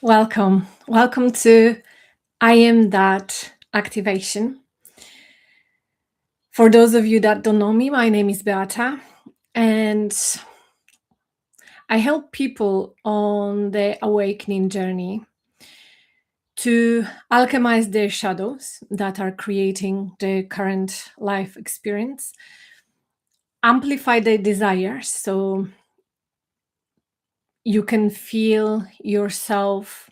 Welcome. Welcome to I Am That activation. For those of you that don't know me, my name is Beata, and I help people on their awakening journey to alchemize their shadows that are creating their current life experience, amplify their desires so you can feel yourself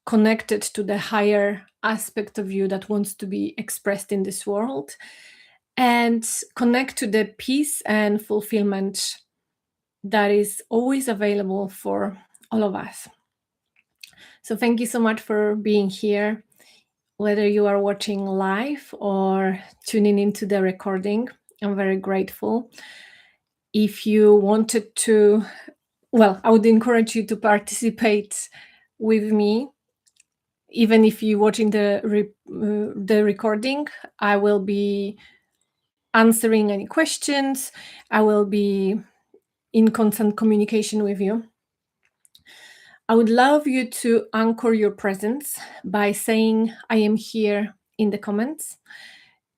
connected to the higher aspect of you that wants to be expressed in this world, and connect to the peace and fulfillment that is always available for all of us. So, thank you so much for being here, whether you are watching live or tuning into the recording. I'm very grateful. If you wanted to, well, I would encourage you to participate with me. Even if you're watching the recording, I will be answering any questions. I will be in constant communication with you. I would love you to anchor your presence by saying I am here in the comments.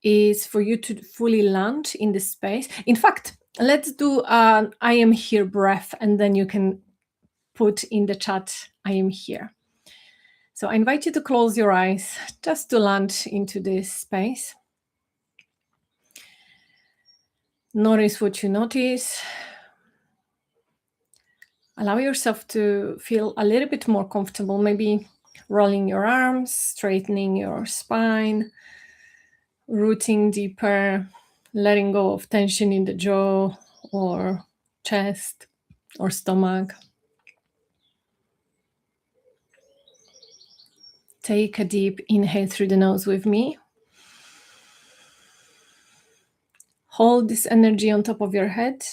Is for you to fully land in the space. In fact, let's do an I am here breath, and then you can put in the chat I am here. So I invite you to close your eyes just to land into this space. Notice what you notice. Allow yourself to feel a little bit more comfortable, maybe rolling your arms, straightening your spine, rooting deeper, letting go of tension in the jaw or chest or stomach. Take a deep inhale through the nose with me. Hold this energy on top of your head.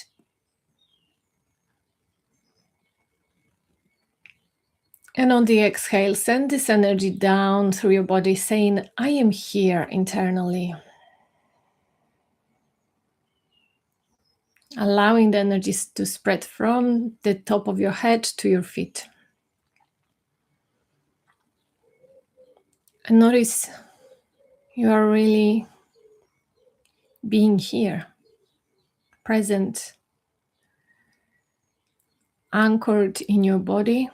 And on the exhale, send this energy down through your body, saying, I am here internally. Allowing the energies to spread from the top of your head to your feet. And notice you are really being here, present, anchored in your body,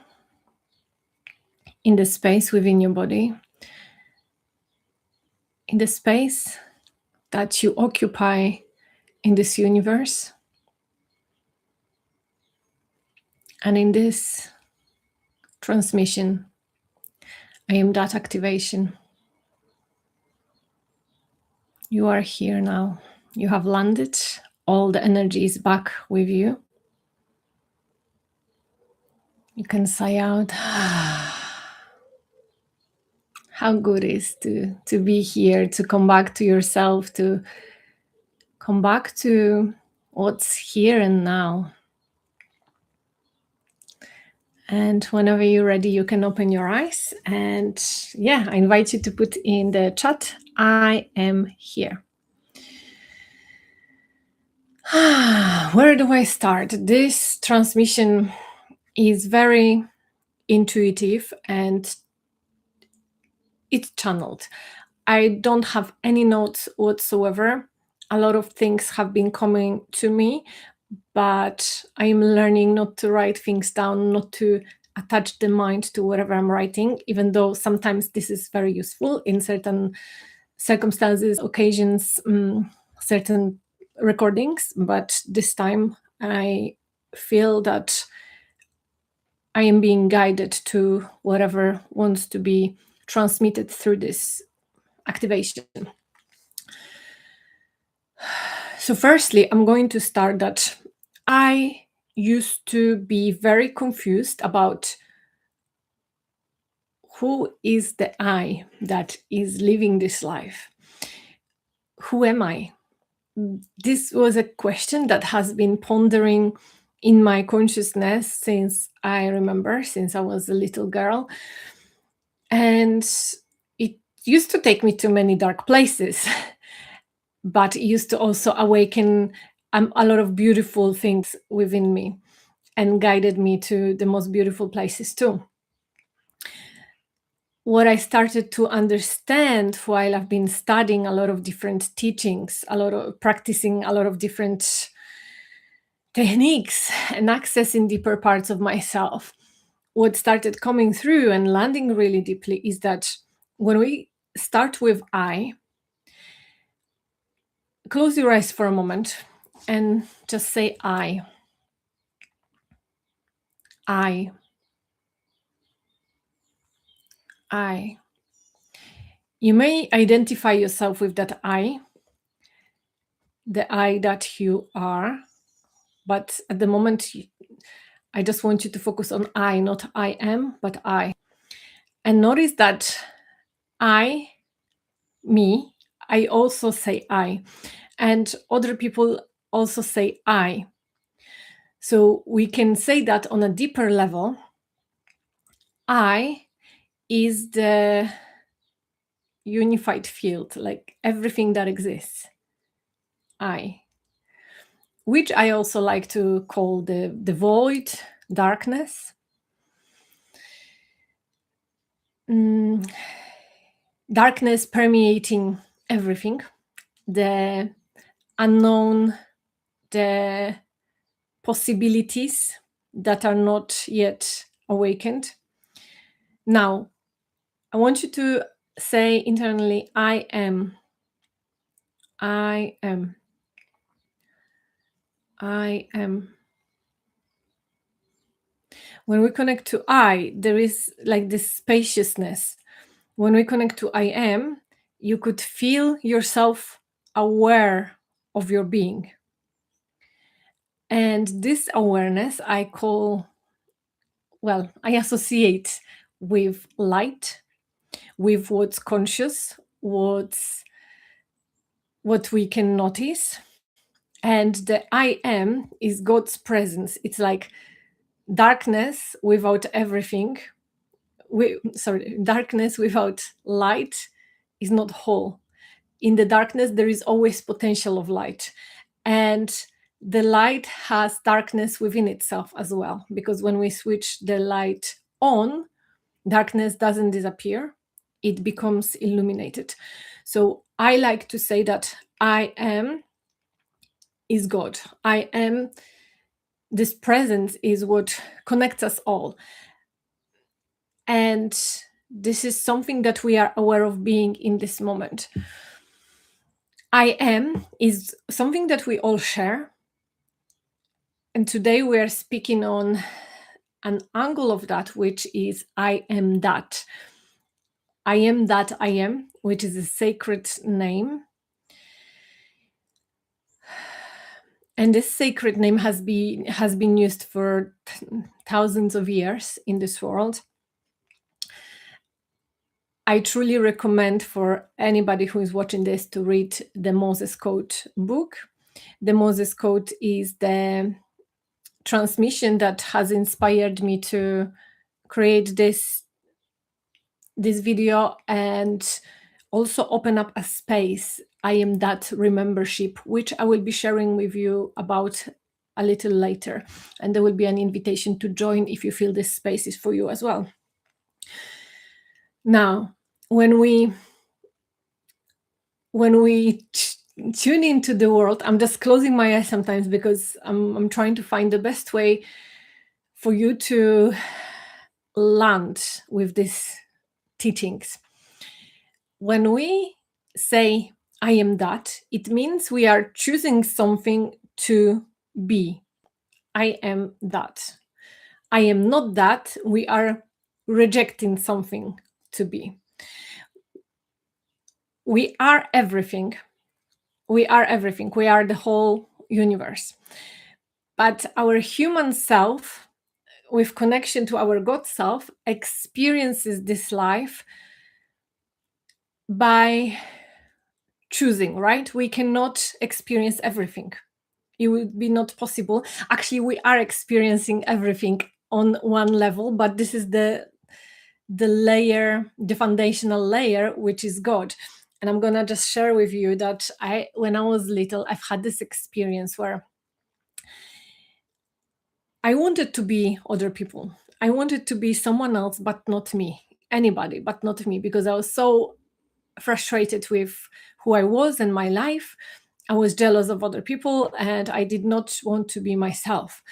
in the space within your body, in the space that you occupy in this universe, and in this transmission. I am that activation. You are here now. You have landed. All the energy is back with you. You can sigh out. How good it is to be here, to come back to yourself, to come back to what's here and now. And whenever you're ready, you can open your eyes. And yeah, I invite you to put in the chat, I am here. Where do I start? This transmission is very intuitive and it's channeled. I don't have any notes whatsoever. A lot of things have been coming to me, but I am learning not to write things down, not to attach the mind to whatever I'm writing, even though sometimes this is very useful in certain circumstances, occasions, certain recordings. But this time I feel that I am being guided to whatever wants to be transmitted through this activation. So firstly, I'm going to start that I used to be very confused about who is the I that is living this life. Who am I? This was a question that has been pondering in my consciousness since I remember, since I was a little girl. And it used to take me to many dark places, but it used to also awaken a lot of beautiful things within me and guided me to the most beautiful places too. what I started to understand while I've been studying a lot of different teachings, a lot of practicing a lot of different techniques and accessing deeper parts of myself, what started coming through and landing really deeply is that when we start with I, close your eyes for a moment and just say I, I. You may identify yourself with that I, the I that you are, but at the moment, I just want you to focus on I, not I am, but I. And notice that I, me, I also say I, and other people also say I. So we can say that on a deeper level, I is the unified field, like everything that exists. I, which I also like to call the void, darkness. Mm, darkness permeating everything, the unknown, the possibilities that are not yet awakened. Now, I want you to say internally, I am, I am, I am. When we connect to I, there is like this spaciousness. When we connect to I am, you could feel yourself aware of your being. And this awareness I call, well, I associate with light, with what's conscious, what we can notice. And the I am is God's presence. It's like darkness without everything. Darkness without light is not whole. In the darkness, there is always potential of light. And the light has darkness within itself as well, because when we switch the light on, darkness doesn't disappear, it becomes illuminated. So I like to say that I am is God. I am, this presence is what connects us all. And this is something that we are aware of being in this moment. I am is something that we all share. And today we are speaking on an angle of that, which is I am that. I am that I am, which is a sacred name. And this sacred name has been used for thousands of years in this world. I truly recommend for anybody who is watching this to read the Moses Code book. The Moses Code is the transmission that has inspired me to create this video and also open up a space. I am that remembership, which I will be sharing with you about a little later. And there will be an invitation to join if you feel this space is for you as well. Now, when we tune into the world, I'm just closing my eyes sometimes because I'm trying to find the best way for you to land with these teachings. When we say I am that, it means we are choosing something to be. I am that. I am not that. We are rejecting something to be. We are everything. We are everything. We are the whole universe. But our human self, with connection to our God self, experiences this life by choosing, right? We cannot experience everything. It would be not possible. Actually, we are experiencing everything on one level, but this is the layer, the foundational layer, which is God. And I'm gonna just share with you that when I was little, I've had this experience where I wanted to be other people. I wanted to be someone else, but not me. anybody, but not me, because I was so frustrated with who I was and my life. I was jealous of other people and I did not want to be myself.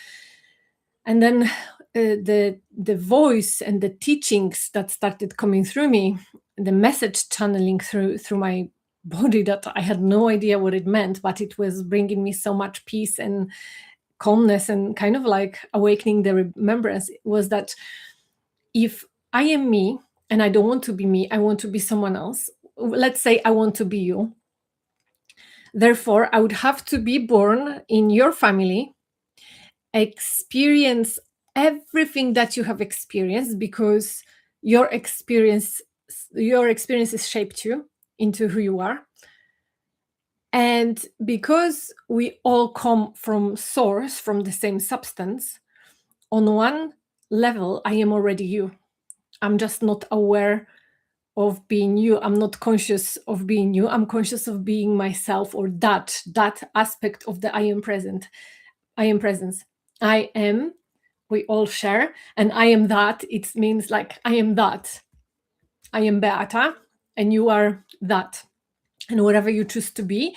And then the voice and the teachings that started coming through me, the message channeling through my body, that I had no idea what it meant, but it was bringing me so much peace and calmness and kind of like awakening the remembrance, was that if I am me and I don't want to be me, I want to be someone else. Let's say I want to be you. Therefore, I would have to be born in your family, experience everything that you have experienced, because your experiences shaped you into who you are. And because we all come from source, from the same substance, on one level I am already you. I'm just not aware of being you. I'm not conscious of being you. I'm conscious of being myself, or that aspect of the I am present. I am presence. I am, we all share, and I am that. It means like I am that. I am Beata, and you are that. And whatever you choose to be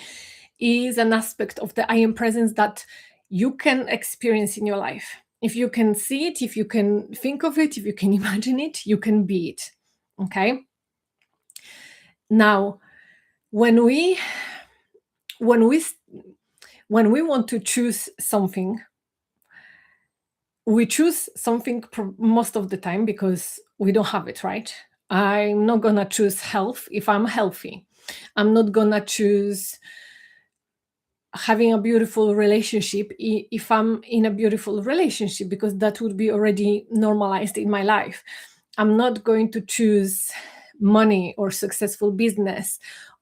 is an aspect of the I am presence that you can experience in your life. If you can see it, if you can think of it, if you can imagine it, you can be it. Okay. Now, when we when we when we want to choose something, we choose something most of the time because we don't have it, right? I'm not gonna choose health if I'm healthy. I'm not gonna choose having a beautiful relationship if I'm in a beautiful relationship, because that would be already normalized in my life. I'm not going to choose money or successful business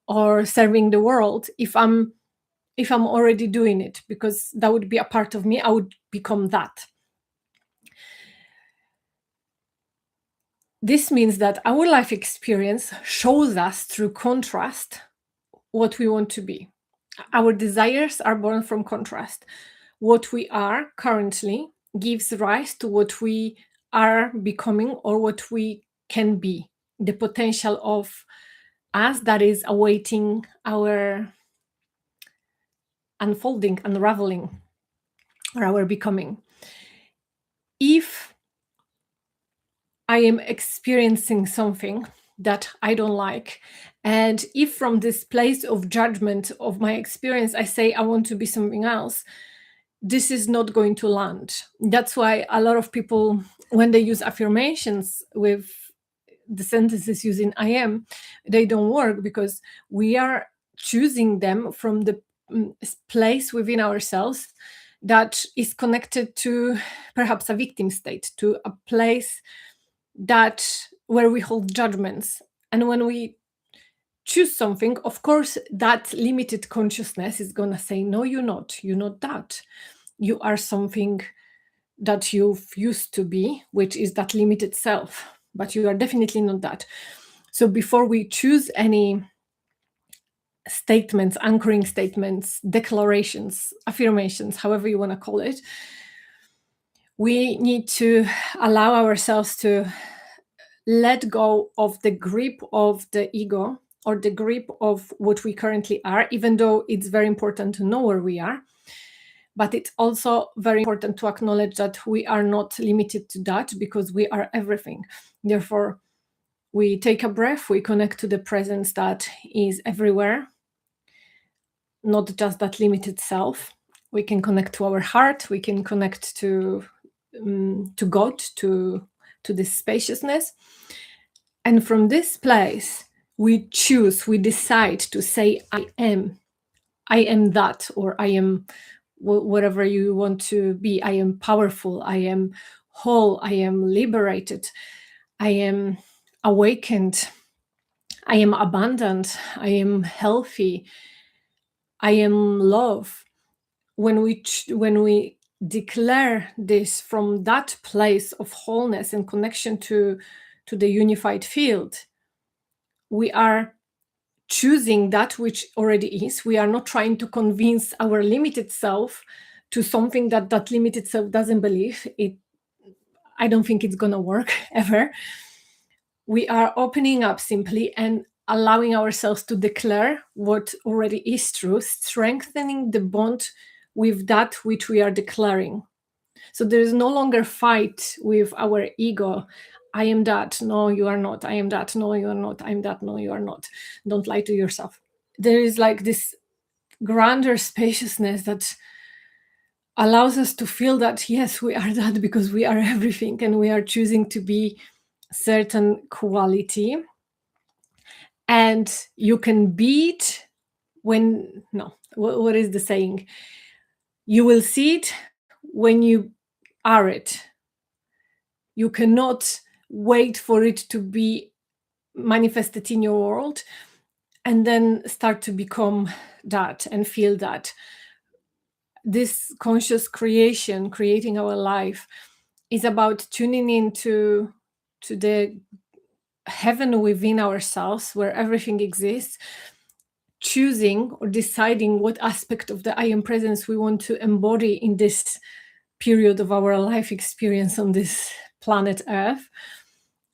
or serving the world if I'm already doing it, because that would be a part of me. I would become that. This means that our life experience shows us through contrast what we want to be. Our desires are born from contrast. What we are currently gives rise to what we are becoming or what we can be, the potential of us that is awaiting our unfolding, unraveling, or our becoming. If I am experiencing something that I don't like, and if from this place of judgment of my experience I say I want to be something else, this is not going to land. That's why a lot of people, when they use affirmations with the sentences using I am, they don't work, because we are choosing them from the place within ourselves that is connected to perhaps a victim state, to a place that where we hold judgments. And when we choose something, of course that limited consciousness is going to say, no, you're not that. You are something that you've used to be, which is that limited self, but you are definitely not that. So before we choose any statements, anchoring statements, declarations, affirmations, however you want to call it, we need to allow ourselves to let go of the grip of the ego or the grip of what we currently are, even though it's very important to know where we are. But it's also very important to acknowledge that we are not limited to that, because we are everything. Therefore, we take a breath, we connect to the presence that is everywhere, not just that limited self. We can connect to our heart, we can connect to God, to this spaciousness. And from this place, we choose, we decide to say, I am that, or I am whatever you want to be. I am powerful, I am whole, I am liberated, I am awakened, I am abundant, I am healthy, I am love. When we declare this from that place of wholeness and connection to the unified field, we are choosing that which already is. We are not trying to convince our limited self to something that limited self doesn't believe it. I don't think it's gonna work ever. we are opening up simply and allowing ourselves to declare what already is true, strengthening the bond with that which we are declaring. So there is no longer fight with our ego. I am that. No, you are not. I am that. No, you are not. I am that. No, you are not. Don't lie to yourself. There is like this grander spaciousness that allows us to feel that, yes, we are that because we are everything and we are choosing to be certain quality. And you can be it when, no, what is the saying? You will see it when you are it. You cannot wait for it to be manifested in your world and then start to become that and feel that. This conscious creation, creating our life, is about tuning into to the heaven within ourselves where everything exists, choosing or deciding what aspect of the I am presence we want to embody in this period of our life experience on this planet Earth.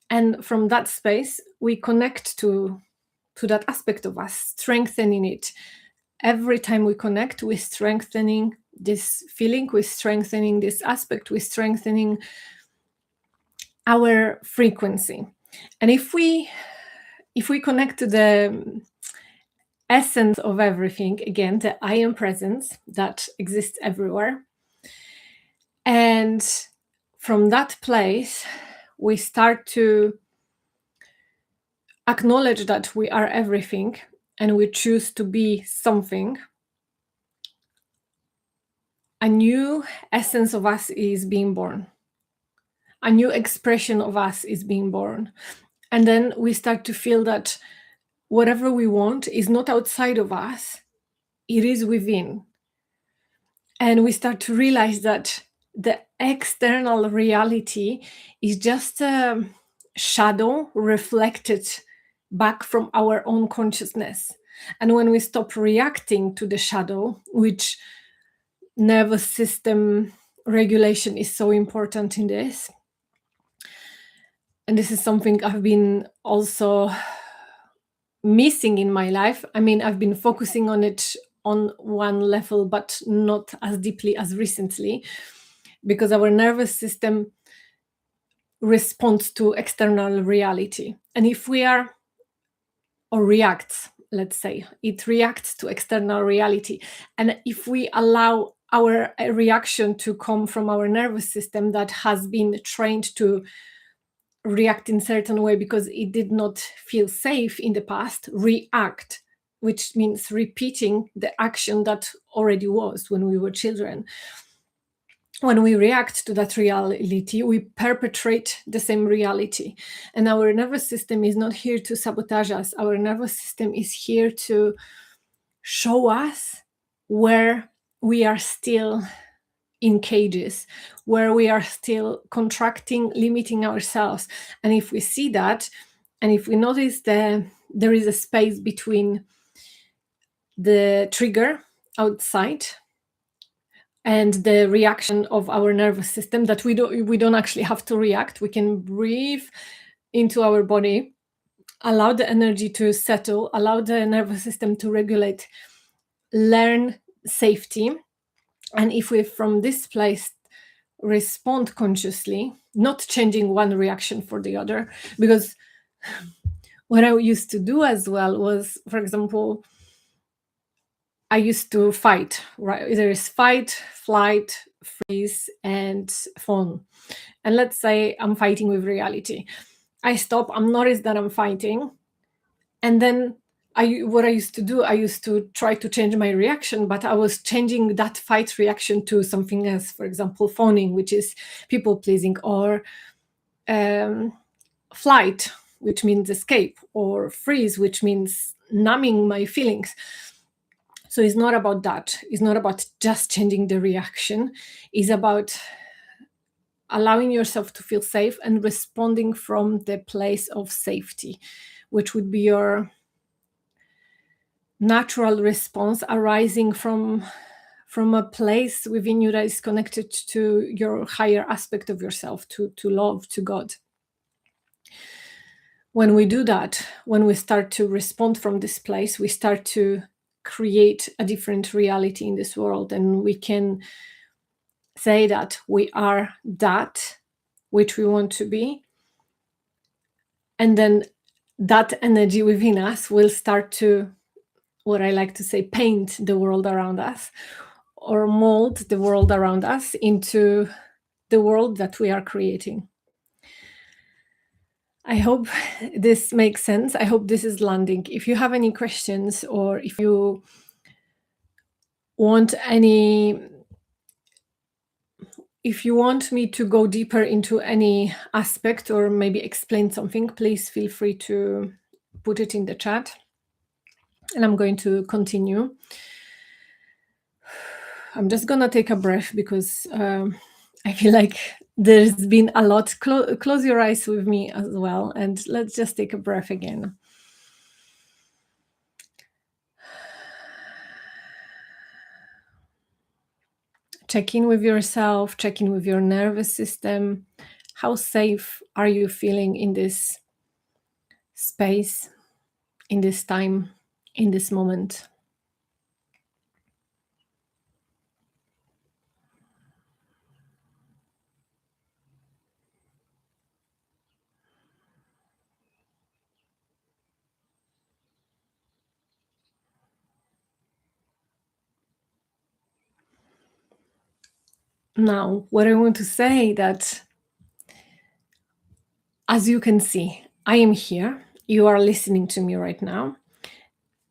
And from that space, we connect to that aspect of us, strengthening it. Every time we connect, we're strengthening this feeling, we're strengthening this aspect, we're strengthening our frequency. And if we connect to the essence of everything, again, the I am presence that exists everywhere, and from that place, we start to acknowledge that we are everything and we choose to be something, a new essence of us is being born. A new expression of us is being born. And then we start to feel that whatever we want is not outside of us, it is within. And we start to realize that the external reality is just a shadow reflected back from our own consciousness. And when we stop reacting to the shadow, which nervous system regulation is so important in this, and this is something I've been also missing in my life. I mean, I've been focusing on it on one level, but not as deeply as recently, because our nervous system responds to external reality. And if we are, or reacts, let's say, it reacts to external reality. And if we allow our reaction to come from our nervous system that has been trained to react in certain way because it did not feel safe in the past, react, which means repeating the action that already was when we were children. When we react to that reality, we perpetrate the same reality. And our nervous system is not here to sabotage us. Our nervous system is here to show us where we are still in cages, where we are still contracting, limiting ourselves. And if we see that, and if we notice that there is a space between the trigger outside and the reaction of our nervous system, that we don't actually have to react, we can breathe into our body, allow the energy to settle, allow the nervous system to regulate, learn safety. And if we from this place respond consciously, not changing one reaction for the other, because what I used to do as well was, for example, I used to fight, right? There is fight, flight, freeze, and fawn. And let's say I'm fighting with reality. I stop, I'm noticed that I'm fighting, and then what I used to do, I used to try to change my reaction, but I was changing that fight reaction to something else. For example, fawning, which is people pleasing, or flight, which means escape, or freeze, which means numbing my feelings. So it's not about that. It's not about just changing the reaction. It's about allowing yourself to feel safe and responding from the place of safety, which would be your natural response arising from a place within you that is connected to your higher aspect of yourself, to love, to God. When we do that, when we start to respond from this place, we start to create a different reality in this world, and we can say that we are that which we want to be, and then that energy within us will start to, what I like to say, paint the world around us, or mold the world around us into the world that we are creating. I hope this makes sense. I hope this is landing. If you have any questions, or if you want any, if you want me to go deeper into any aspect or maybe explain something, please feel free to put it in the chat, and I'm going to continue. I'm just gonna take a breath because I feel like there's been a lot. Close your eyes with me as well, and let's just take a breath again. Check in with yourself, check in with your nervous system. How safe are you feeling in this space, in this time, in this moment? Now, what I want to say that, as you can see, I am here. You are listening to me right now,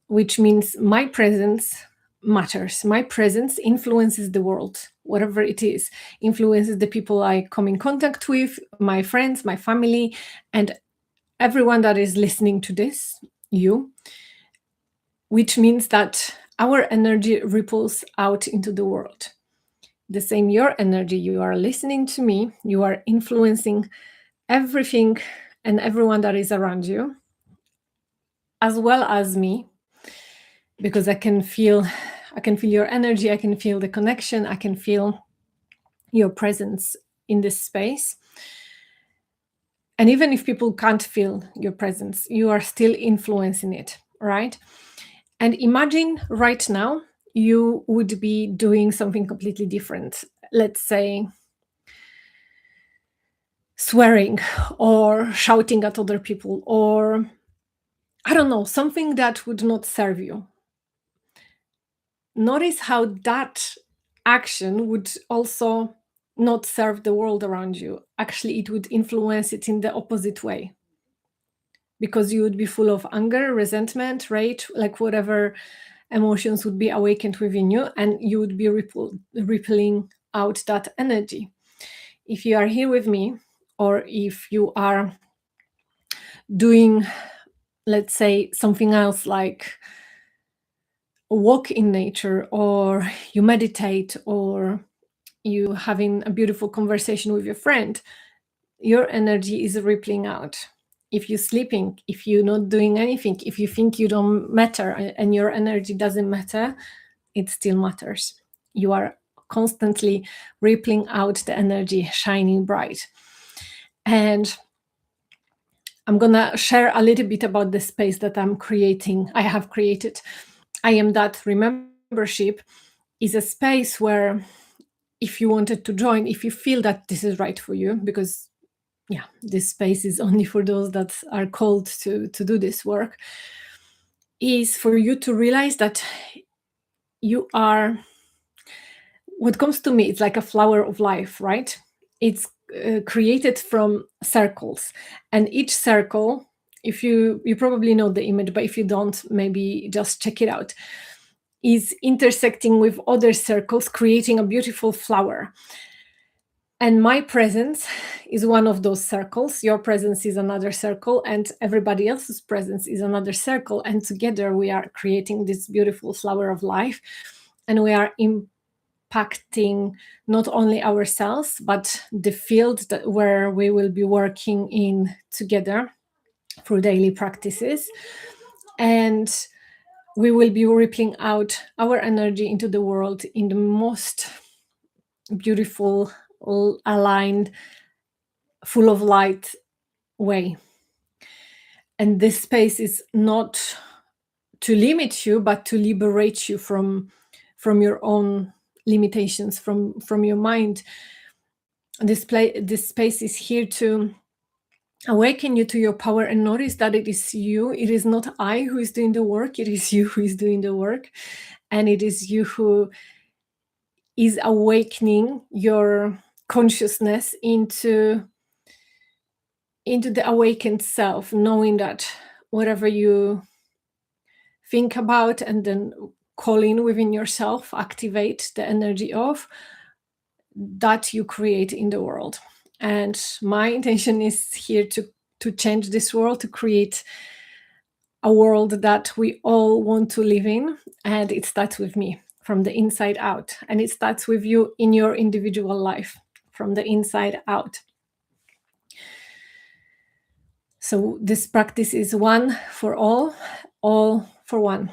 which means my presence matters. My presence influences the world, whatever it is, influences the people I come in contact with, my friends, my family, and everyone that is listening to this, you, which means that our energy ripples out into the world. The same, your energy, you are listening to me, you are influencing everything and everyone that is around you, as well as me, because I can feel your energy, I can feel the connection, I can feel your presence in this space. And even if people can't feel your presence, you are still influencing it, right? And imagine right now you would be doing something completely different. Let's say swearing or shouting at other people, or I don't know, something that would not serve you. Notice how that action would also not serve the world around you. Actually, it would influence it in the opposite way, because you would be full of anger, resentment, rage, like whatever emotions would be awakened within you, and you would be rippling out that energy. If you are here with me, or if you are doing, let's say, something else, like a walk in nature, or you meditate, or you having a beautiful conversation with your friend, your energy is rippling out. If you're sleeping, if you're not doing anything, if you think you don't matter and your energy doesn't matter, it still matters. You are constantly rippling out the energy, shining bright. And I'm gonna share a little bit about the space that I have created. I Am That Remembership is a space where, if you wanted to join, if you feel that this is right for you, because yeah, this space is only for those that are called to do this work, is for you to realize that you are, what comes to me, it's like a flower of life, right? It's created from circles, and each circle, if you probably know the image, but if you don't, maybe just check it out, is intersecting with other circles, creating a beautiful flower. And my presence is one of those circles. Your presence is another circle, and everybody else's presence is another circle. And together we are creating this beautiful flower of life. And we are impacting not only ourselves, but the field where we will be working in together through daily practices. And we will be rippling out our energy into the world in the most beautiful, aligned, full of light way. And this space is not to limit you, but to liberate you from your own limitations, from your mind. This space is here to awaken you to your power and notice that it is you. It is not I who is doing the work. It is you who is doing the work. And it is you who is awakening your consciousness into the awakened self, knowing that whatever you think about and then call in within yourself, activate the energy of, that you create in the world. And my intention is here to change this world, to create a world that we all want to live in. And it starts with me from the inside out. And it starts with you in your individual life from the inside out. So this practice is one for all for one.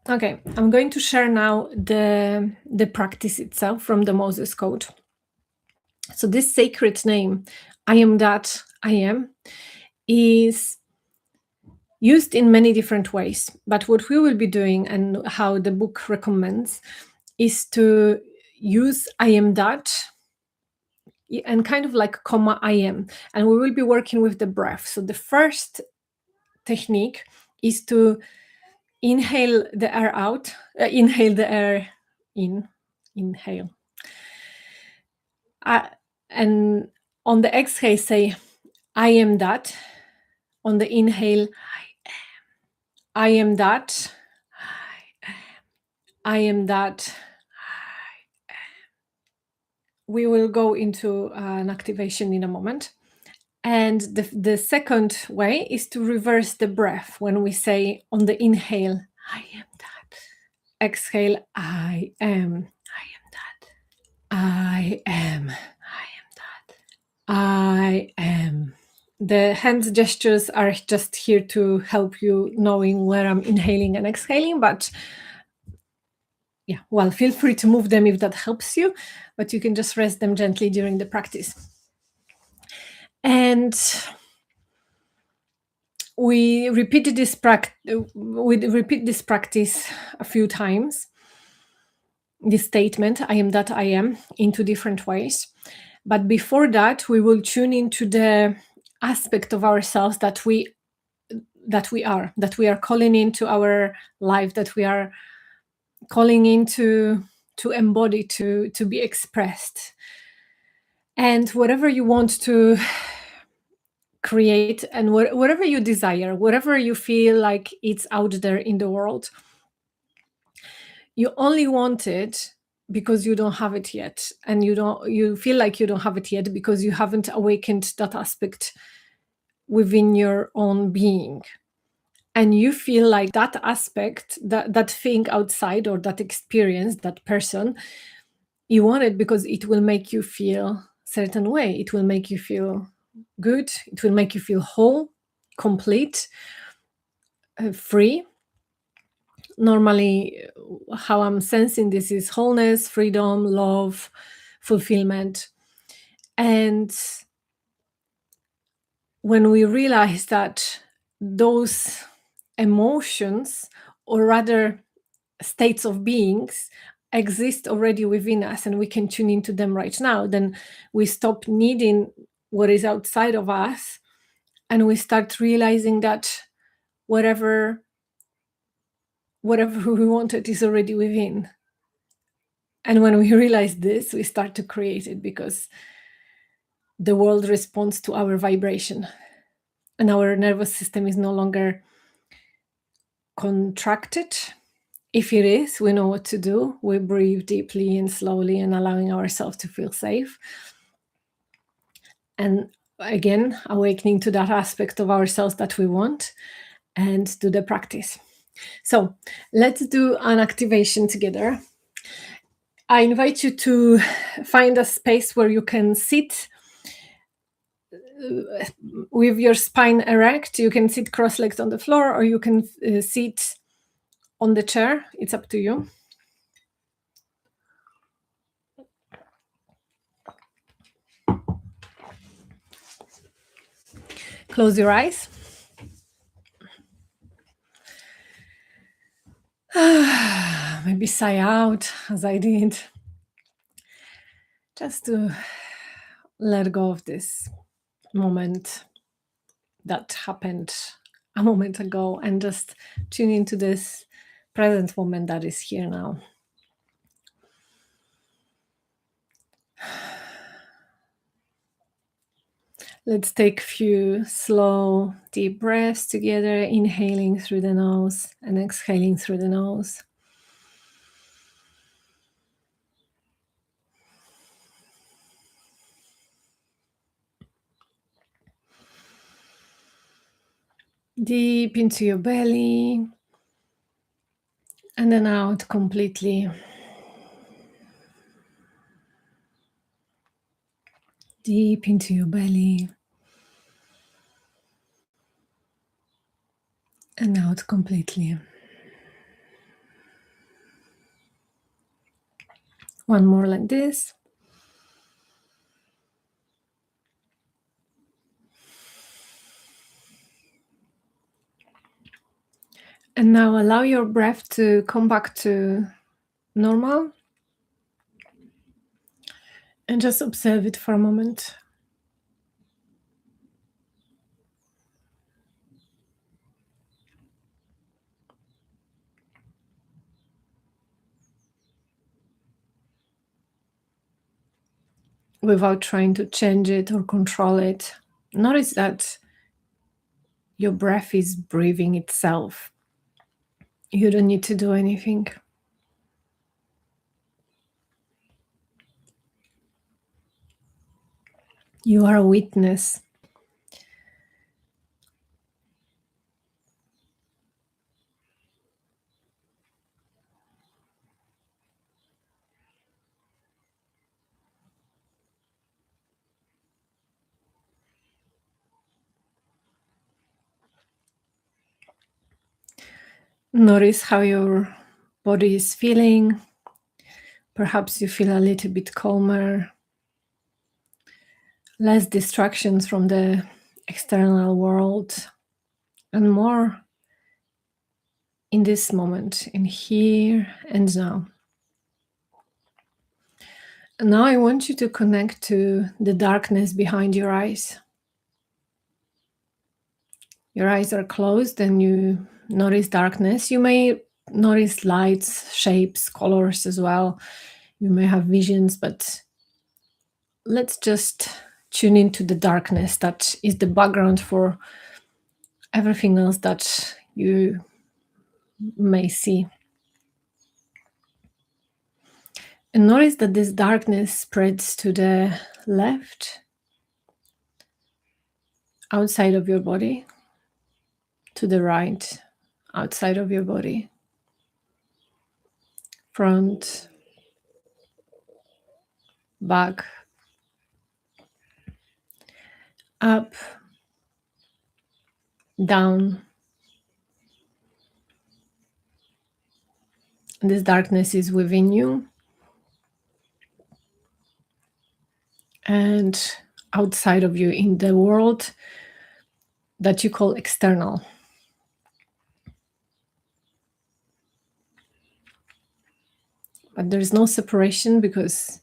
Okay, I'm going to share now the practice itself from the Moses Code. So this sacred name, I am that I am, is used in many different ways. But what we will be doing and how the book recommends is to use I am that and kind of like comma I am. And we will be working with the breath. So the first technique is to inhale the air out, inhale the air in, inhale. And on the exhale, say, I am that. On the inhale, I am that. I am that. We will go into an activation in a moment. And the second way is to reverse the breath when we say on the inhale, I am that. Exhale, I am. I am that. I am. I am that. I am. The hand gestures are just here to help you knowing where I'm inhaling and exhaling, but yeah, well, feel free to move them if that helps you, but you can just rest them gently during the practice. And we repeat this practice a few times. This statement, I am that I am, in two different ways. But before that, we will tune into the aspect of ourselves that we are calling into our life, that we are calling into to embody, to be expressed. And whatever you want to create and whatever you desire, whatever you feel like it's out there in the world, you only want it because you don't have it yet, and you feel like you don't have it yet because you haven't awakened that aspect within your own being. And you feel like that aspect, that thing outside, or that experience, that person, you want it because it will make you feel certain way. It will make you feel good. It will make you feel whole, complete, free. Normally, how I'm sensing this is wholeness, freedom, love, fulfillment. And when we realize that those emotions, or rather states of beings, exist already within us and we can tune into them right now, then we stop needing what is outside of us, and we start realizing that whatever we wanted is already within. And when we realize this, we start to create it, because the world responds to our vibration, and our nervous system is no longer contracted. If it is, we know what to do. We breathe deeply and slowly and allowing ourselves to feel safe. And again, awakening to that aspect of ourselves that we want, and do the practice. So let's do an activation together. I invite you to find a space where you can sit with your spine erect. You can sit cross-legged on the floor, or you can sit on the chair, it's up to you. Close your eyes. Maybe sigh out as I did, just to let go of this moment that happened a moment ago and just tune into this present moment that is here now. Let's take a few slow, deep breaths together, inhaling through the nose and exhaling through the nose. Deep into your belly and then out completely. Deep into your belly and out completely. One more like this. And now allow your breath to come back to normal and just observe it for a moment. Without trying to change it or control it. Notice that your breath is breathing itself. You don't need to do anything. You are a witness. Notice how your body is feeling. Perhaps you feel a little bit calmer, less distractions from the external world, and more in this moment, in here and now. And now I want you to connect to the darkness behind your eyes. Your eyes are closed and you notice darkness. You may notice lights, shapes, colors as well. You may have visions, but let's just tune into the darkness that is the background for everything else that you may see. And notice that this darkness spreads to the left, outside of your body, to the right, outside of your body, front, back, up, down. This darkness is within you and outside of you in the world that you call external. But there is no separation because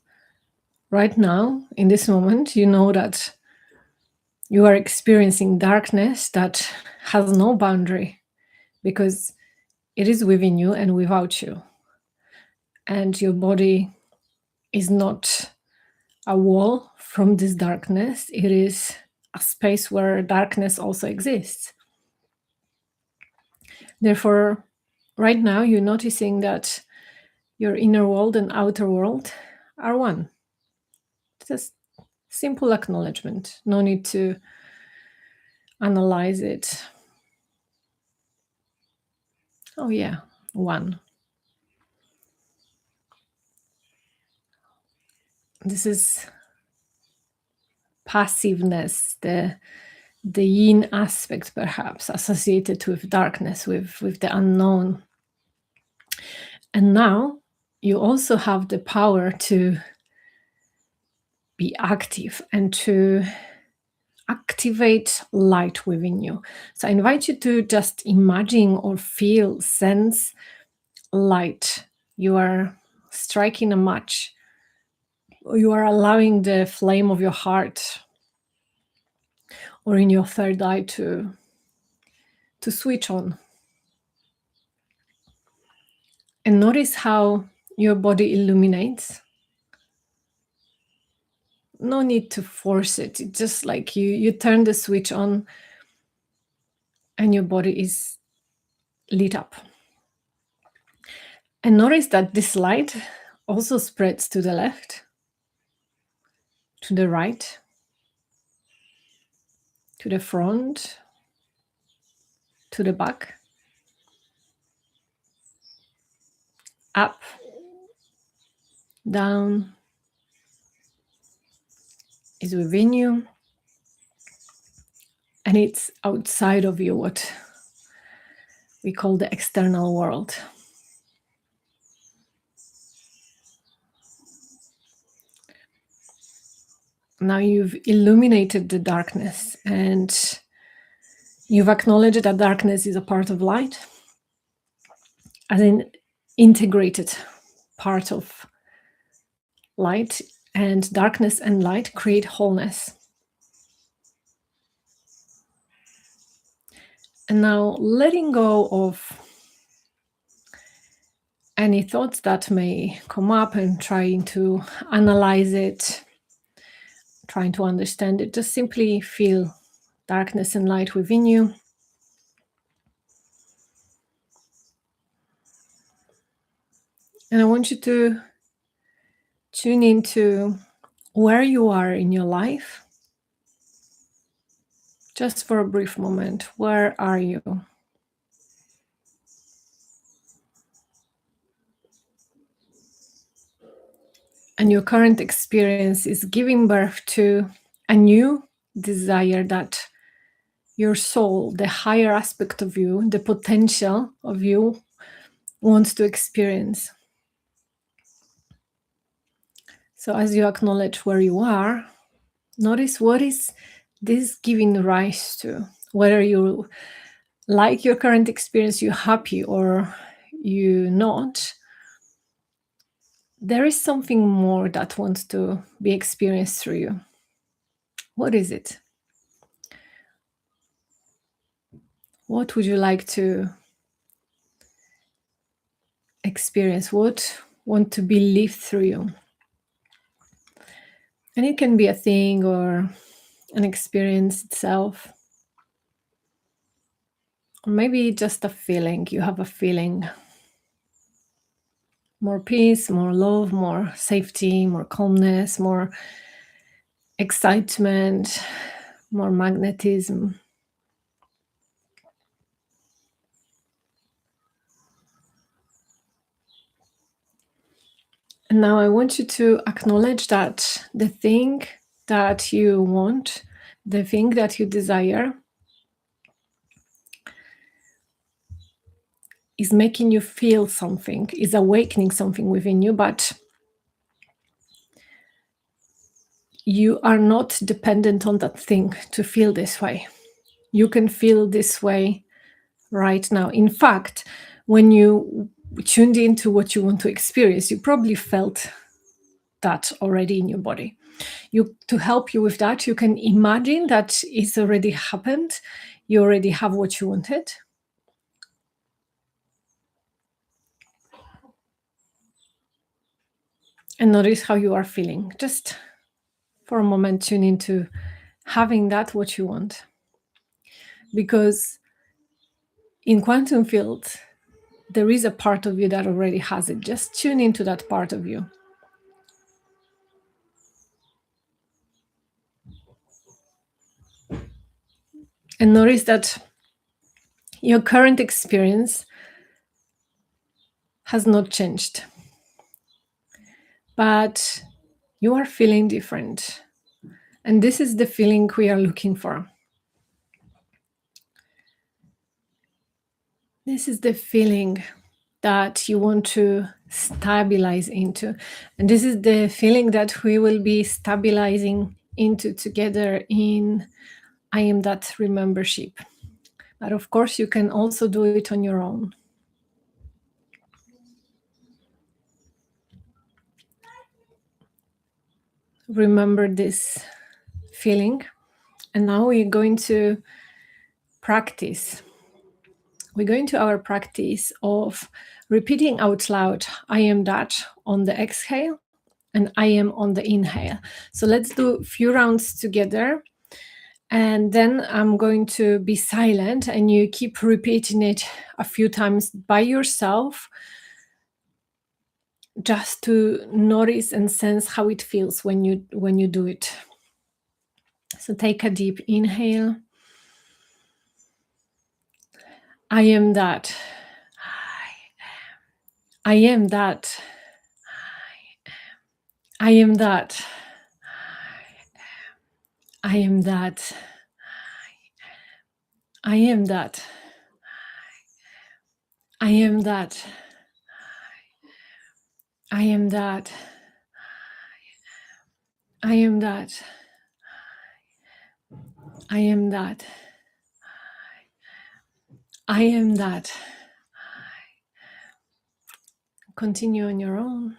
right now, in this moment, you know that you are experiencing darkness that has no boundary because it is within you and without you. And your body is not a wall from this darkness. It is a space where darkness also exists. Therefore, right now, you're noticing that your inner world and outer world are one. Just simple acknowledgement. No need to analyze it. Oh yeah, one. This is passiveness, the yin aspect perhaps associated with darkness, with the unknown. And now you also have the power to be active and to activate light within you. So I invite you to just imagine or feel, sense light. You are striking a match, or you are allowing the flame of your heart or in your third eye to switch on. And notice how your body illuminates. No need to force it. It's just like you turn the switch on and your body is lit up. And notice that this light also spreads to the left, to the right, to the front, to the back, up, down, is within you, and it's outside of you, what we call the external world. Now you've illuminated the darkness and you've acknowledged that darkness is a part of light, as an integrated part of light, and darkness and light create wholeness. And now letting go of any thoughts that may come up and trying to analyze it, trying to understand it, just simply feel darkness and light within you. And I want you to tune into where you are in your life. Just for a brief moment, where are you? And your current experience is giving birth to a new desire that your soul, the higher aspect of you, the potential of you, wants to experience. So as you acknowledge where you are, notice what is this giving rise to. Whether you like your current experience, you're happy or you're not, there is something more that wants to be experienced through you. What is it? What would you like to experience? What want to be lived through you? And it can be a thing or an experience itself. Or maybe just a feeling. You have a feeling. More peace, more love, more safety, more calmness, more excitement, more magnetism. And now I want you to acknowledge that the thing that you want, the thing that you desire, is making you feel something, is awakening something within you, but you are not dependent on that thing to feel this way. You can feel this way right now. In fact, when you tuned into what you want to experience, you probably felt that already in your body. To help you with that, you can imagine that it's already happened. You already have what you wanted. And notice how you are feeling. Just for a moment, tune into having that what you want. Because in quantum fields, there is a part of you that already has it. Just tune into that part of you. And notice that your current experience has not changed. But you are feeling different. And this is the feeling we are looking for. This is the feeling that you want to stabilize into. And this is the feeling that we will be stabilizing into together in I Am That Remembership. But of course, you can also do it on your own. Remember this feeling. And now we're going to practice. We go into our practice of repeating out loud, I am that on the exhale and I am on the inhale. So let's do a few rounds together. And then I'm going to be silent and you keep repeating it a few times by yourself, just to notice and sense how it feels when you do it. So take a deep inhale. I am that. I am that. I am that. I am that. I am that. I am that. I am that. I am that. I am that. I am that. Continue on your own.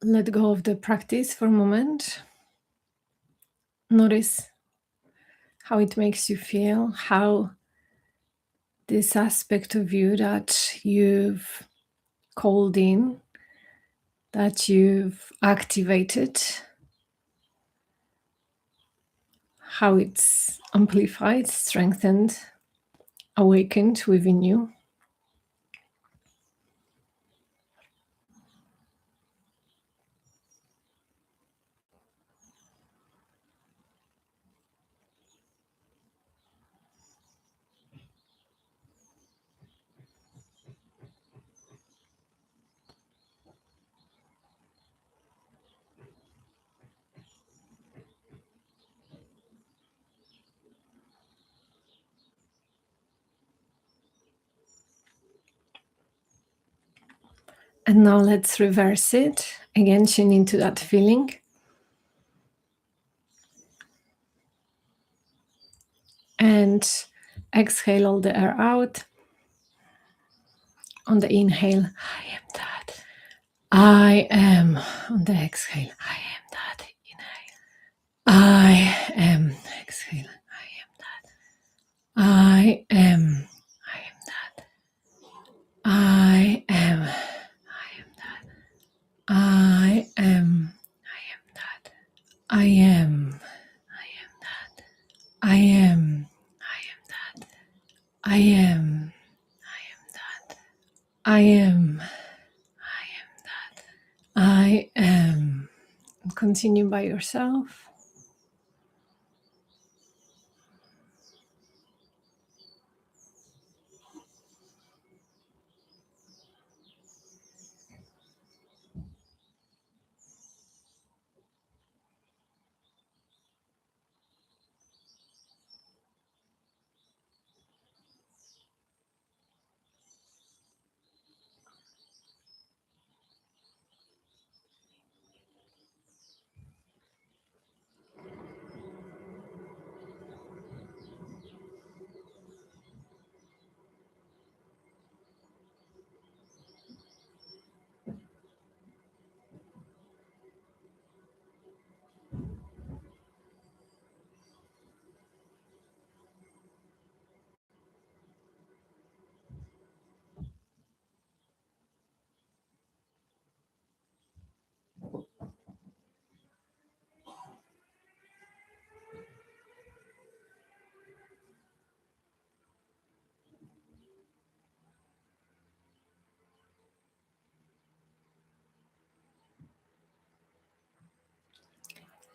Let go of the practice for a moment. Notice how it makes you feel, how this aspect of you that you've called in, that you've activated, how it's amplified, strengthened, awakened within you. And now let's reverse it. Again, tune into that feeling. And exhale all the air out. On the inhale, I am that. I am. On the exhale, I am that. Inhale. I am. Exhale. I am that. I am. I am that. I am. I am that. I am. I am that. I am. I am that. I am. I am that. I am. I am that. I am. I am that. I am. Continue by yourself.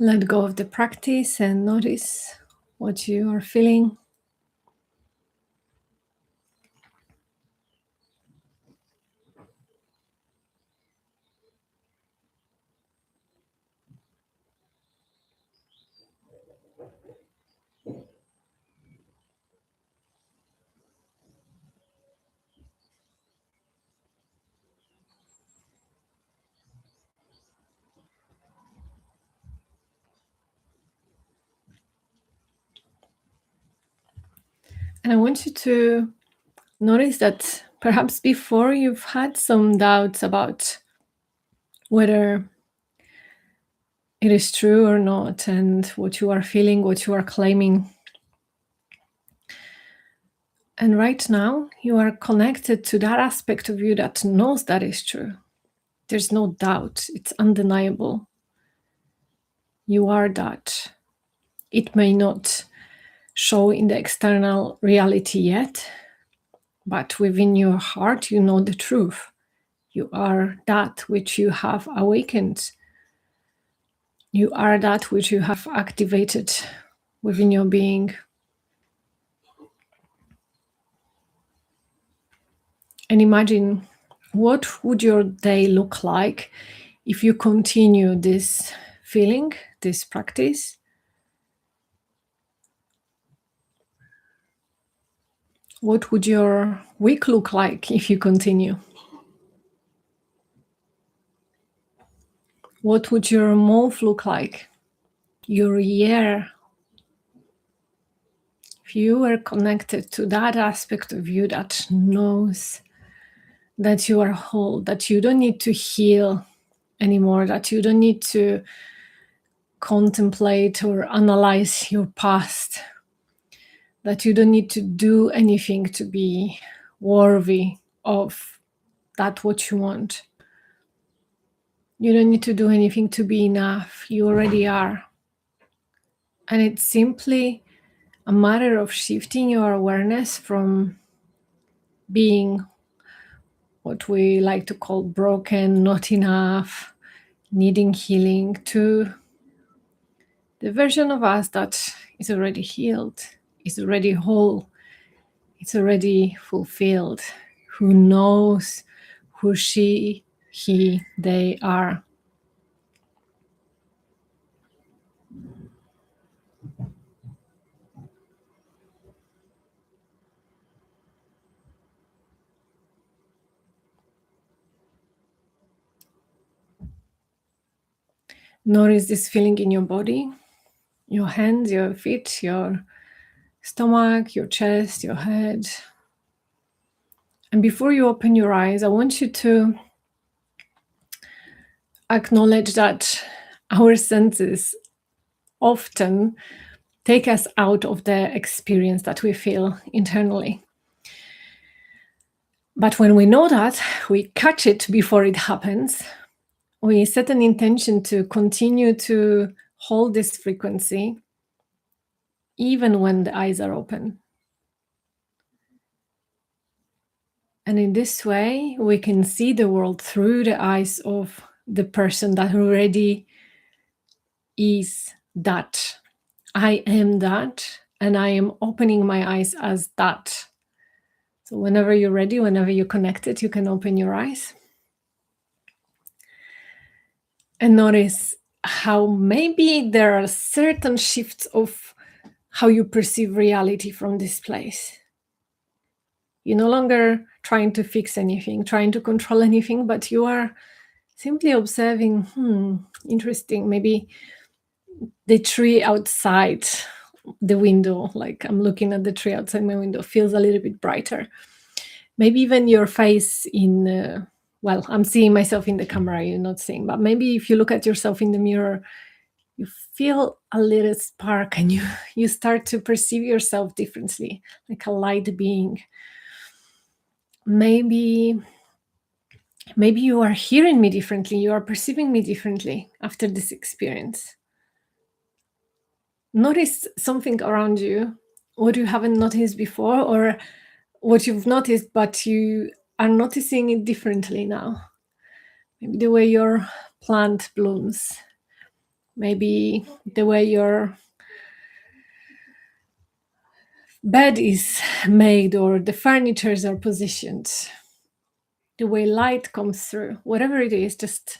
Let go of the practice and notice what you are feeling. And I want you to notice that perhaps before you've had some doubts about whether it is true or not, and what you are feeling, what you are claiming. And right now, you are connected to that aspect of you that knows that is true. There's no doubt, it's undeniable. You are that. It may not show in the external reality yet, but within your heart, you know the truth. You are that which you have awakened. You are that which you have activated within your being. And imagine, what would your day look like if you continue this feeling, this practice? What would your week look like if you continue? What would your month look like? Your year? If you were connected to that aspect of you that knows that you are whole, that you don't need to heal anymore, that you don't need to contemplate or analyze your past, that you don't need to do anything to be worthy of that what you want. You don't need to do anything to be enough. You already are. And it's simply a matter of shifting your awareness from being what we like to call broken, not enough, needing healing, to the version of us that is already healed, is already whole, it's already fulfilled, who knows who she, he, they are. Notice this feeling in your body, your hands, your feet, your stomach, your chest, your head. And before you open your eyes, I want you to acknowledge that our senses often take us out of the experience that we feel internally. But when we know that, we catch it before it happens. We set an intention to continue to hold this frequency even when the eyes are open. And in this way, we can see the world through the eyes of the person that already is that. I am that, and I am opening my eyes as that. So whenever you're ready, whenever you're connected, you can open your eyes. And notice how maybe there are certain shifts of how you perceive reality from this place. You're no longer trying to fix anything, trying to control anything, but you are simply observing, interesting, maybe the tree outside the window, like I'm looking at the tree outside my window, feels a little bit brighter. Maybe even your face in, well, I'm seeing myself in the camera, you're not seeing, but maybe if you look at yourself in the mirror, you feel a little spark and you start to perceive yourself differently, like a light being. Maybe you are hearing me differently, you are perceiving me differently after this experience. Notice something around you, what you haven't noticed before, or what you've noticed, but you are noticing it differently now. Maybe the way your plant blooms, maybe the way your bed is made or the furnitures are positioned, the way light comes through, whatever it is, just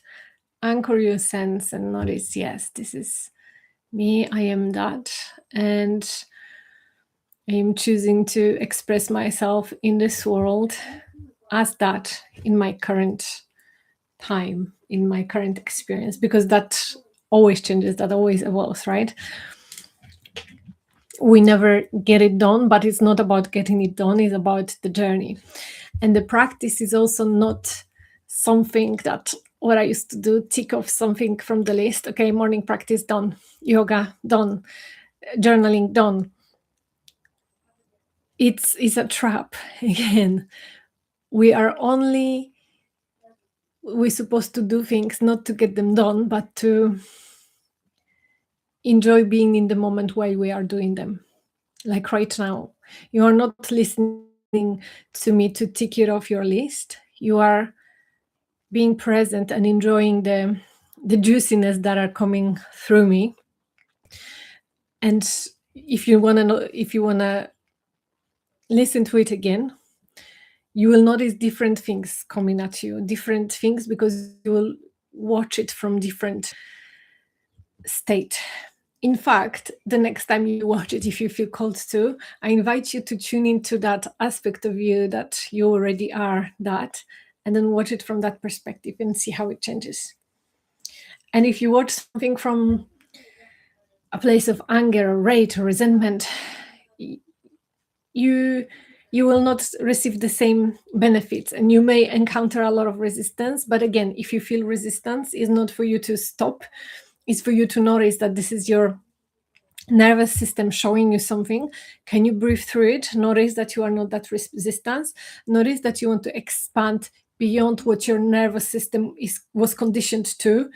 anchor your sense and notice, yes, this is me, I am that, and I am choosing to express myself in this world as that in my current time, in my current experience, because that always changes, that always evolves, right? We never get it done, but it's not about getting it done, it's about the journey. And the practice is also not something that what I used to do, tick off something from the list. Okay, morning practice done, yoga done, journaling done. It's a trap. Again, we're supposed to do things not to get them done, but to enjoy being in the moment while we are doing them. Like right now, you are not listening to me to tick it off your list. You are being present and enjoying the juiciness that are coming through me. And if you want to know, if you want to listen to it again, you will notice different things coming at you, different things, because you will watch it from different state. In fact, the next time you watch it, if you feel called to, I invite you to tune into that aspect of you that you already are that, and then watch it from that perspective and see how it changes. And if you watch something from a place of anger or rage or resentment, you you will not receive the same benefits, and you may encounter a lot of resistance. But again, if you feel resistance, it's not for you to stop, it's for you to notice that this is your nervous system showing you something. Can you breathe through it? Notice that you are not that resistance. Notice that you want to expand beyond what your nervous system was conditioned to,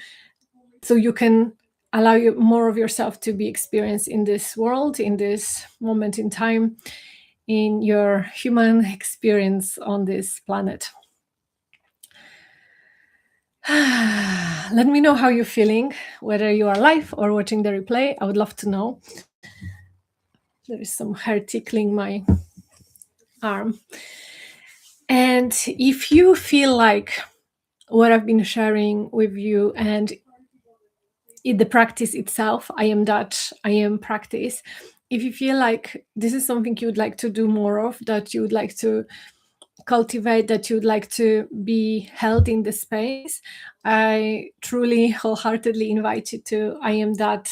so you can allow more of yourself to be experienced in this world, in this moment in time, in your human experience on this planet. Let me know how you're feeling, whether you are live or watching the replay. I would love to know. There is some hair tickling my arm. And if you feel like what I've been sharing with you and in the practice itself, I am that, I am practice. If you feel like this is something you would like to do more of, that you would like to cultivate, that you would like to be held in the space, I truly wholeheartedly invite you to I Am That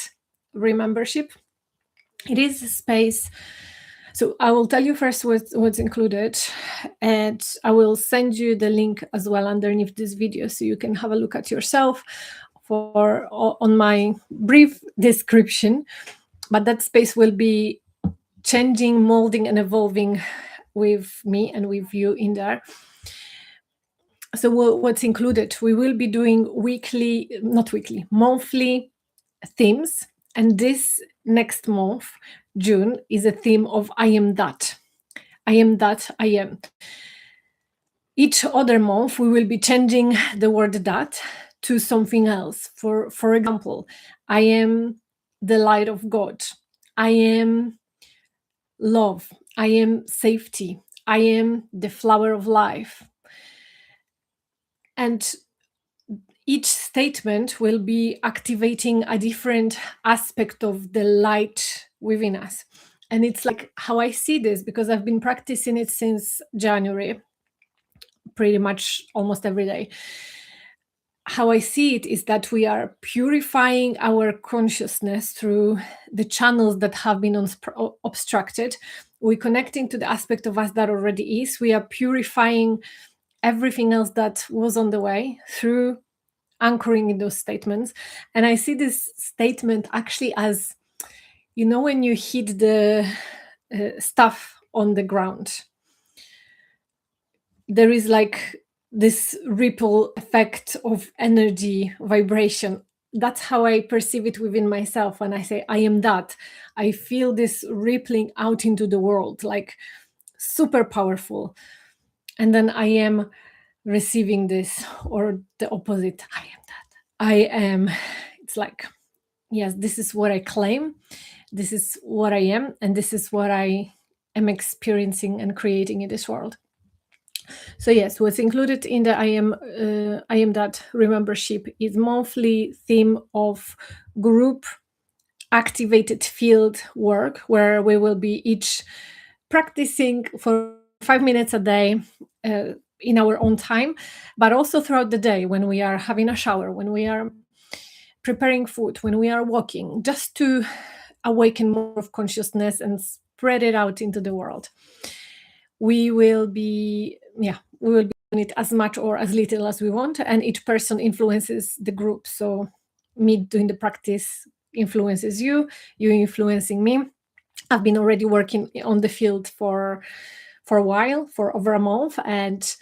Remembership. It is a space. So I will tell you first what's included, and I will send you the link as well underneath this video so you can have a look at yourself on my brief description. But that space will be changing, molding, and evolving with me and with you in there. So what's included? We will be doing monthly themes. And this next month, June, is a theme of I am that. I am that I am. Each other month, we will be changing the word that to something else. For example, I am the light of God. I am love. I am safety. I am the flower of life. And each statement will be activating a different aspect of the light within us. And it's like how I see this, because I've been practicing it since January, pretty much almost every day. How I see it is that we are purifying our consciousness through the channels that have been obstructed. We're connecting to the aspect of us that already is. We are purifying everything else that was on the way through anchoring in those statements. And I see this statement actually as, you know, when you hit the stuff on the ground, there is like this ripple effect of energy, vibration. That's how I perceive it within myself when I say I am that. I feel this rippling out into the world, like super powerful. And then I am receiving this, or the opposite. I am that. I am. It's like yes, this is what I claim, this is what I am, and this is what I am experiencing and creating in this world. So yes, what's included in the I am that remembership is monthly theme of group activated field work, where we will be each practicing for 5 minutes a day, in our own time, but also throughout the day when we are having a shower, when we are preparing food, when we are walking, just to awaken more of consciousness and spread it out into the world. We will be doing it as much or as little as we want, and each person influences the group. So me doing the practice influences you, you influencing me. I've been already working on the field for a while, for over a month, and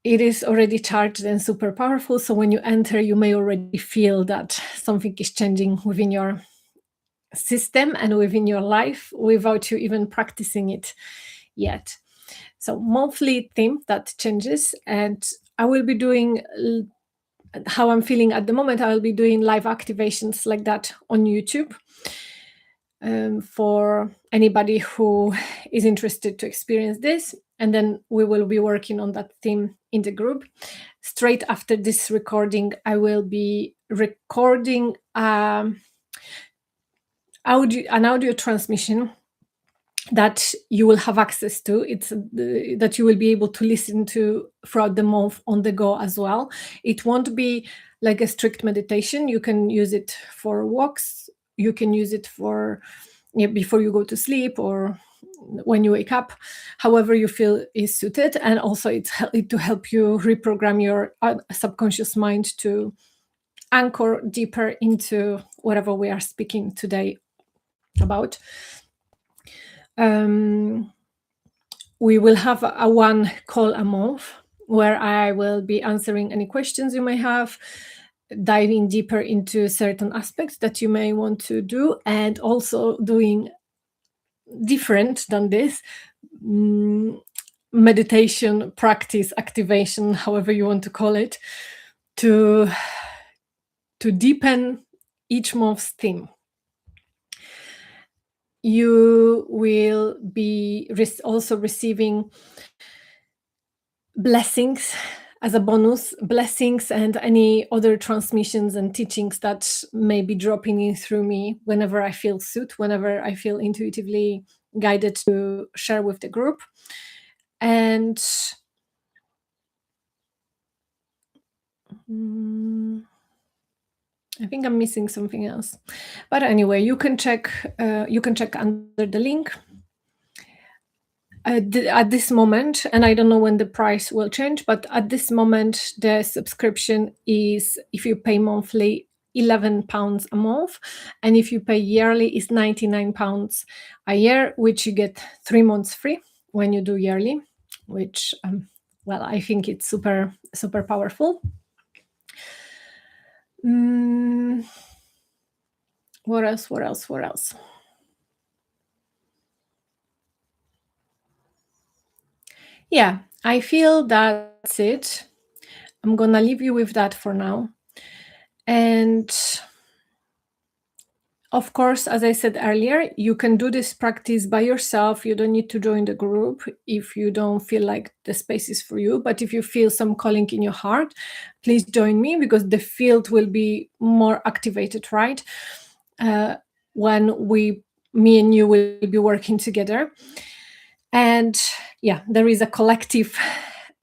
it is already charged and super powerful. So when you enter, you may already feel that something is changing within your system and within your life without you even practicing it yet. So monthly theme that changes, and I will be doing how I'm feeling at the moment. I will be doing live activations like that on YouTube, for anybody who is interested to experience this. And then we will be working on that theme in the group. Straight after this recording, I will be recording an audio transmission that you will have access to. It's that you will be able to listen to throughout the month on the go as well. It won't be like a strict meditation. You can use it for walks, you can use it for before you go to sleep or when you wake up, however you feel is suited. And also it's to help you reprogram your subconscious mind to anchor deeper into whatever we are speaking today about. We will have a one call a month where I will be answering any questions you may have, diving deeper into certain aspects that you may want to do, and also doing different than this meditation practice activation, however you want to call it, to deepen each month's theme. You will be also receiving blessings as a bonus, blessings and any other transmissions and teachings that may be dropping in through me whenever I feel whenever I feel intuitively guided to share with the group. And I think I'm missing something else, but anyway, you can check under the link. At this moment, and I don't know when the price will change, but at this moment the subscription is, if you pay monthly, £11 a month, and if you pay yearly is £99 a year, which you get 3 months free when you do yearly, which well, I think it's super super powerful. What else? Yeah, I feel that's it. I'm gonna leave you with that for now. And of course, as I said earlier, you can do this practice by yourself. You don't need to join the group if you don't feel like the space is for you. But if you feel some calling in your heart, please join me, because the field will be more activated, right? When me and you will be working together. And yeah, there is a collective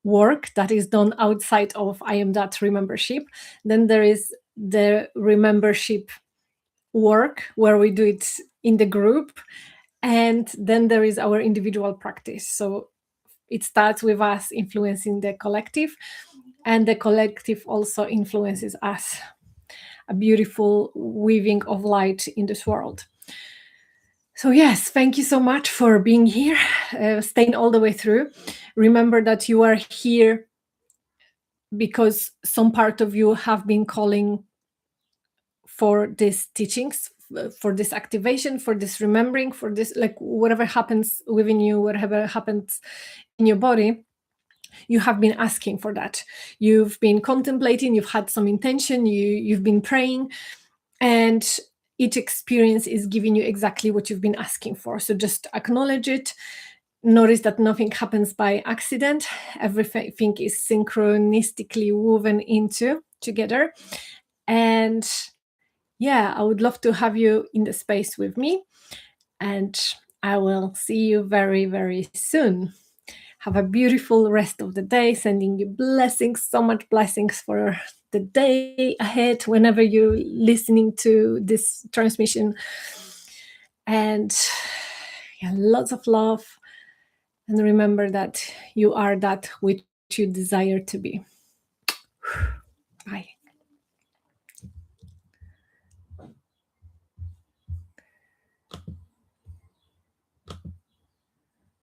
work that is done outside of I Am That remembership. Then there is the remembership work where we do it in the group, and then there is our individual practice. So it starts with us influencing the collective, and the collective also influences us, a beautiful weaving of light in this world. So yes, thank you so much for being here, staying all the way through. Remember that you are here because some part of you have been calling for these teachings, for this activation, for this remembering, for this, like whatever happens within you, whatever happens in your body, you have been asking for that. You've been contemplating, you've had some intention, you've been praying, and each experience is giving you exactly what you've been asking for. So just acknowledge it. Notice that nothing happens by accident. Everything is synchronistically woven into together. And yeah, I would love to have you in the space with me. And I will see you very, very soon. Have a beautiful rest of the day. Sending you blessings, so much blessings for the day ahead, whenever you're listening to this transmission. And yeah, lots of love. And remember that you are that which you desire to be.